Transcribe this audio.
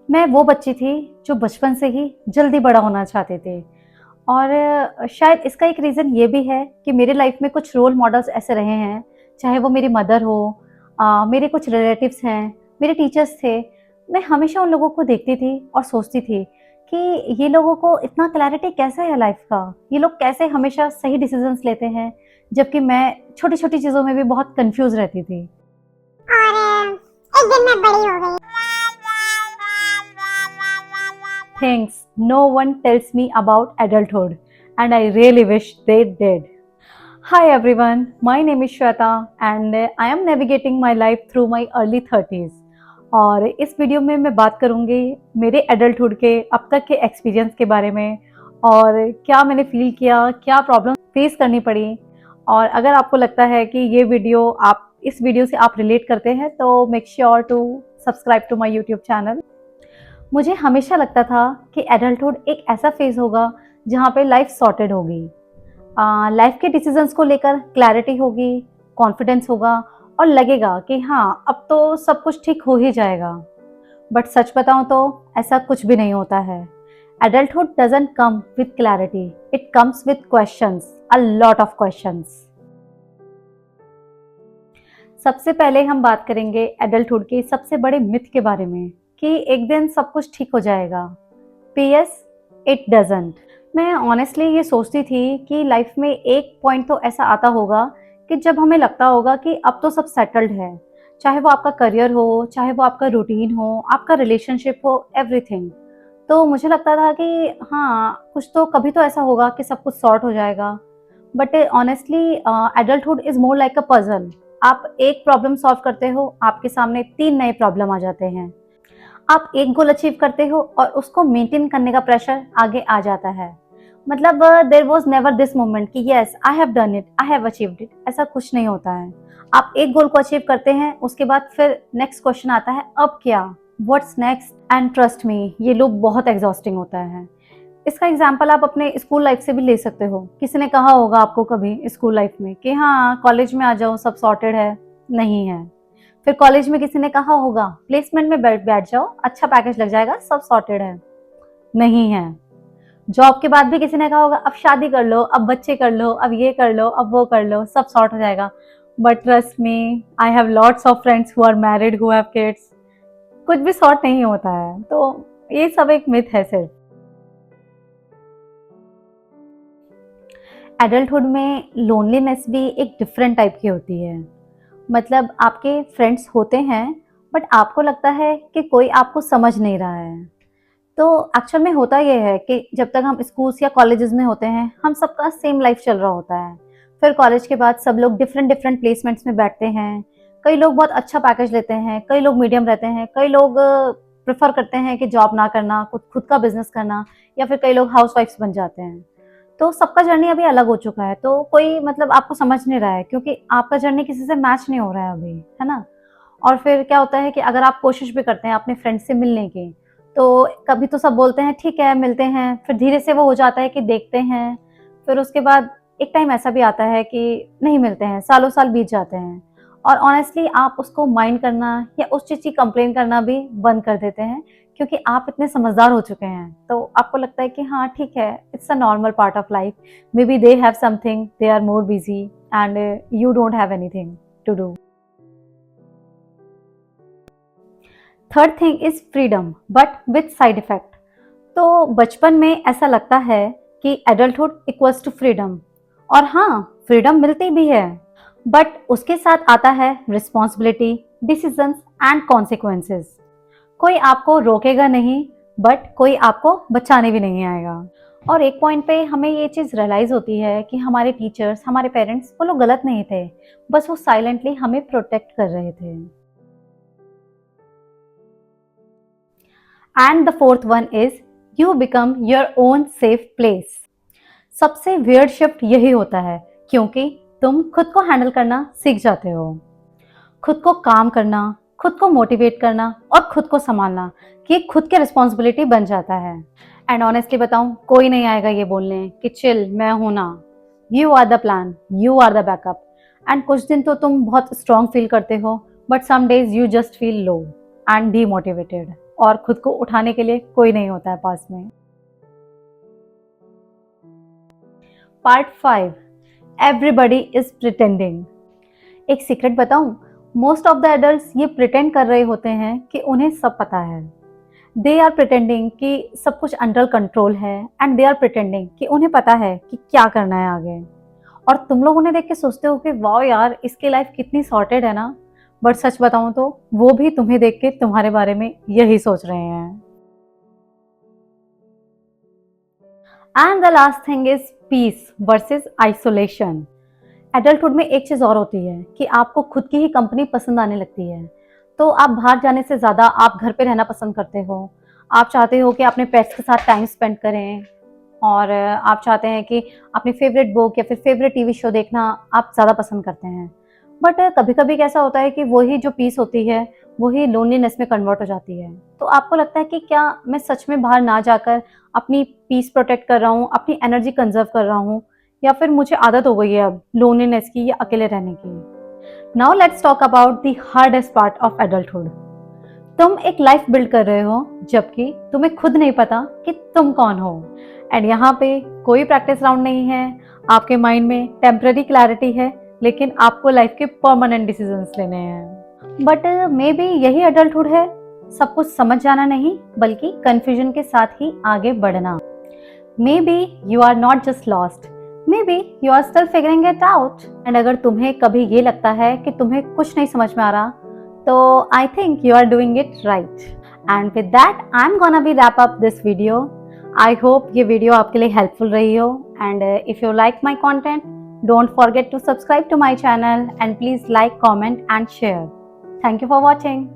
मैं वो बच्ची थी जो बचपन से ही जल्दी बड़ा होना चाहते थे और शायद इसका एक रीज़न ये भी है कि मेरे लाइफ में कुछ रोल मॉडल्स ऐसे रहे हैं, चाहे वो मेरी मदर हो, मेरे कुछ रिलेटिव्स हैं, मेरे टीचर्स थे। मैं हमेशा उन लोगों को देखती थी और सोचती थी कि ये लोगों को इतना क्लैरिटी कैसे है लाइफ का? ये लोग कैसे हमेशा सही डिसीजंस लेते हैं, जबकि मैं छोटी-छोटी चीज़ों में भी बहुत कन्फ्यूज़ रहती थी। और एक दिन मैं बड़ी हो गई। Things no one tells me about adulthood, and I really wish they did. Hi everyone, my name is Shweta and I am navigating my life through my early 30s. और इस वीडियो में मैं बात करूँगी मेरे एडल्टहुड के अब तक के एक्सपीरियंस के बारे में और क्या मैंने फील किया, क्या प्रॉब्लम फेस करनी पड़ी। और अगर आपको लगता है कि ये वीडियो आप इस वीडियो से आप रिलेट करते हैं तो make sure to subscribe to my YouTube channel. मुझे हमेशा लगता था कि एडल्टहुड एक ऐसा फेज होगा जहाँ पे लाइफ सॉर्टेड होगी, लाइफ के डिसीजंस को लेकर क्लैरिटी होगी, कॉन्फिडेंस होगा और लगेगा कि हाँ अब तो सब कुछ ठीक हो ही जाएगा। बट सच बताऊं तो ऐसा कुछ भी नहीं होता है। Adulthood doesn't come with clarity, it comes with questions, a lot of questions. सबसे पहले हम बात करेंगे एडल्टहुड के सबसे बड़े मिथ के बारे में कि एक दिन सब कुछ ठीक हो जाएगा। PS, it doesn't. मैं ऑनेस्टली ये सोचती थी कि लाइफ में एक पॉइंट तो ऐसा आता होगा कि जब हमें लगता होगा कि अब तो सब सेटल्ड है, चाहे वो आपका करियर हो, चाहे वो आपका रूटीन हो, आपका रिलेशनशिप हो, एवरीथिंग। तो मुझे लगता था कि हाँ कुछ तो कभी तो ऐसा होगा कि सब कुछ सॉर्ट हो जाएगा। But honestly adulthood is more like a puzzle. आप एक प्रॉब्लम सॉल्व करते हो, आपके सामने 3 नए प्रॉब्लम आ जाते हैं। आप एक गोल अचीव करते हो और उसको मेंटेन करने का प्रेशर आगे आ जाता है। मतलब there was never this moment कि yes I have done it, I have achieved it, ऐसा कुछ नहीं होता है। आप एक गोल को अचीव करते हैं, उसके बाद फिर नेक्स्ट क्वेश्चन आता है अब क्या, what's next. And trust me ये लूप बहुत एग्जॉस्टिंग होता है। इसका एग्जाम्पल आप अपने स्कूल लाइफ से भी ले सकते हो। किसी ने कहा होगा आपको कभी स्कूल लाइफ में कि हाँ कॉलेज में आ जाओ सब सॉर्टेड है, नहीं है। फिर कॉलेज में किसी ने कहा होगा प्लेसमेंट में बैठ बैठ जाओ, अच्छा पैकेज लग जाएगा, सब सॉर्टेड है, नहीं है। जॉब के बाद भी किसी ने कहा होगा अब शादी कर लो, अब बच्चे कर लो, अब ये कर लो, अब वो कर लो, सब सॉर्ट हो जाएगा। But trust me, I have lots of friends who are married, who have kids, कुछ भी सॉर्ट नहीं होता है। तो ये सब एक मिथ है सिर्फ। एडल्टहुड में लोनलीनेस भी एक डिफरेंट टाइप की होती है। मतलब आपके फ्रेंड्स होते हैं बट आपको लगता है कि कोई आपको समझ नहीं रहा है। तो एक्चुअल में होता ये है कि जब तक हम स्कूल्स या कॉलेजेस में होते हैं हम सबका सेम लाइफ चल रहा होता है। फिर कॉलेज के बाद सब लोग डिफरेंट डिफरेंट प्लेसमेंट्स में बैठते हैं। कई लोग बहुत अच्छा पैकेज लेते हैं, कई लोग मीडियम रहते हैं, कई लोग प्रेफर करते हैं कि जॉब ना करना, खुद खुद का बिजनेस करना, या फिर कई लोग हाउस वाइफ्स बन जाते हैं। तो सबका जर्नी अभी अलग हो चुका है, तो कोई मतलब आपको समझ नहीं रहा है क्योंकि आपका जर्नी किसी से मैच नहीं हो रहा है अभी, है ना। और फिर क्या होता है कि अगर आप कोशिश भी करते हैं अपने फ्रेंड से मिलने की, तो कभी तो सब बोलते हैं ठीक है मिलते हैं, फिर धीरे से वो हो जाता है कि देखते हैं, फिर उसके बाद एक टाइम ऐसा भी आता है कि नहीं मिलते हैं, सालों साल बीत जाते हैं। और ऑनेस्टली आप उसको माइंड करना या उस चीज़ की कंप्लेन करना भी बंद कर देते हैं क्योंकि आप इतने समझदार हो चुके हैं। तो आपको लगता है कि हाँ ठीक है, it's a normal part of life, maybe they have something, they are more busy and you don't have anything to do. Third thing is freedom but with side effect. तो बचपन में ऐसा लगता है कि एडल्टहुड इक्वल्स टू फ्रीडम, और हाँ freedom मिलती भी है, बट उसके साथ आता है रिस्पॉन्सिबिलिटी, डिसीजंस एंड कॉन्सिक्वेंसेस। कोई आपको रोकेगा नहीं, बट कोई आपको बचाने भी नहीं आएगा। और एक पॉइंट पे हमें ये चीज़ रियलाइज होती है कि हमारे टीचर्स, हमारे पेरेंट्स, वो लोग गलत नहीं थे, बस वो साइलेंटली हमें प्रोटेक्ट कर रहे थे। And the fourth one is you become your own safe place. सबसे वियर्ड शिफ्ट यही होता है क्योंकि तुम खुद को हैंडल करना सीख जाते हो, खुद को काम करना, खुद को मोटिवेट करना और खुद को संभालना, कि खुद के रिस्पॉन्सिबिलिटी बन जाता है। एंड ऑनेस्टली बताऊं, कोई नहीं आएगा ये बोलने कि चिल मैं हूं ना, you are the plan, you are the backup. And कुछ दिन तो तुम बहुत स्ट्रांग फील करते हो, but some days you just feel low and demotivated. और खुद को उठाने के लिए कोई नहीं होता है पास में। Part 5, everybody is pretending. एक सीक्रेट बताऊं, मोस्ट ऑफ द एडल्ट्स ये प्रिटेंड कर रहे होते हैं कि उन्हें सब पता है। दे आर प्रिटेंडिंग कि सब कुछ अंडर कंट्रोल है एंड दे आर प्रिटेंडिंग कि उन्हें पता है कि क्या करना है आगे। और तुम लोग उन्हें देख के सोचते हो कि वाह यार, इसकी लाइफ कितनी सॉर्टेड है ना। बट सच बताऊं तो वो भी तुम्हें देख के तुम्हारे बारे में यही सोच रहे हैं। And the last thing is peace versus isolation. Adulthood में एक चीज और होती है कि आपको खुद की ही कंपनी पसंद आने लगती है। तो आप बाहर जाने से ज्यादा आप घर पे रहना पसंद करते हो। आप चाहते हो कि अपने पेट्स के साथ टाइम स्पेंड करें, और आप चाहते हैं कि अपनी फेवरेट बुक या फिर फेवरेट टीवी शो देखना आप ज़्यादा पसंद करते हैं। बट कभी कभी कैसा होता है कि वही जो पीस होती है वही लोनलीनेस में कन्वर्ट हो जाती है। तो आपको लगता है कि क्या मैं सच में बाहर ना जाकर अपनी पीस प्रोटेक्ट कर रहा हूँ, अपनी एनर्जी कंजर्व कर रहा हूँ, या फिर मुझे आदत हो गई है अब लोनलीनेस की या अकेले रहने की। Now let's talk about the hardest part of adulthood. तुम एक लाइफ बिल्ड कर रहे हो जबकि तुम्हें खुद नहीं पता कि तुम कौन हो। एंड यहाँ पे कोई प्रैक्टिस राउंड नहीं है। आपके माइंड में टेम्पररी क्लैरिटी है, लेकिन आपको लाइफ के परमानेंट डिसीजंस लेने हैं। बट मे बी यही एडल्टहुड है, सब कुछ समझ जाना नहीं बल्कि कंफ्यूजन के साथ ही आगे बढ़ना। Maybe you are not just lost, maybe you are still figuring it out. And अगर तुम्हें कभी ये लगता है कि तुम्हें कुछ नहीं समझ में आ रहा, तो I think you are doing it right. And with that I am gonna be wrap up this video. I hope ये वीडियो आपके लिए हेल्पफुल रही हो। And if you like my content, don't forget to subscribe to my channel and please like, comment and share. Thank you for watching.